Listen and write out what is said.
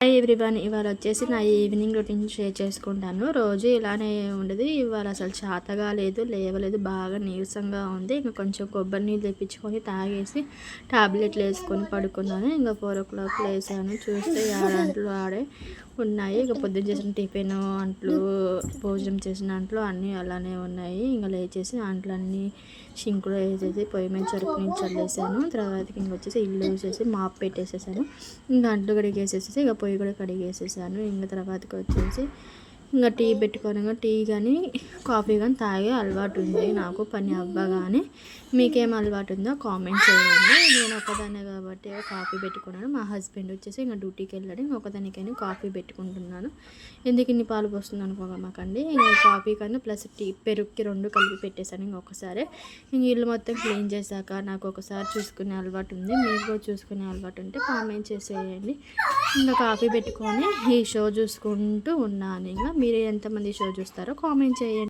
Hi everyone, ఇవాళ వచ్చేసి నా ఈవినింగ్ రొటీన్ షేర్ చేసుకుంటాను. రోజు ఇలానే ఉండదు. ఇవాళ అసలు చేతగా లేదు, లేవలేదు, బాగా నీరసంగా ఉంది. ఇంకా కొంచెం కొబ్బరి నీళ్ళు తెప్పించుకొని తాగేసి టాబ్లెట్లు వేసుకొని పడుకున్నాను. ఇంకా 4 o'clock లేసాను. చూస్తే 6 గంటలు ఆడే ఉన్నాయి. ఇక పొద్దున్న చేసిన టిఫిన్ అంట్లు, భోజనం చేసిన అంట్లు అన్నీ అలానే ఉన్నాయి. ఇంకా లేచేసి అంట్లన్నీ షింకులో వేసేసి పొయ్యి మీద చెరుకు నుంచి చల్లేసాను. తర్వాతకి ఇంక వచ్చేసి ఇల్లు వేసేసి మాప్ పెట్టేసేసాను. ఇంకా అంట్లు కడిగేసేసి ఇక పొయ్యి కూడా కడిగేసేసాను. ఇంకా తర్వాతకి వచ్చేసి ఇంకా టీ పెట్టుకొని టీ కానీ కాఫీ కానీ తాగే అలవాటు ఉంది నాకు. పని అవ్వగానే మీకేం అలవాటు ఉందో కామెంట్ చేయండి. నేను ఒకదాన్నే కాబట్టి కాఫీ పెట్టుకున్నాను. మా హస్బెండ్ వచ్చేసి ఇంకా డ్యూటీకి వెళ్ళాడు. ఇంకా ఒకదానికైనా కాఫీ పెట్టుకుంటున్నాను. ఎందుకు ఇన్ని పాలు పోస్తుంది అనుకోమాకండి. ఇంకా కాఫీ కానీ ప్లస్ టీ పెరుగుకి 2 కలిపి పెట్టేశాను. ఇంకొకసారి ఇంక ఇల్లు మొత్తం క్లీన్ చేశాక నాకు ఒకసారి చూసుకునే అలవాటు ఉంది. మీకు కూడా చూసుకునే అలవాటు ఉంటే కామెంట్ చేసేయండి. ఇంకా కాఫీ పెట్టుకొని ఈ షో చూసుకుంటూ ఉన్నాను. ఇంకా మీరు ఎంతమంది షో చూస్తారో కామెంట్ చేయండి.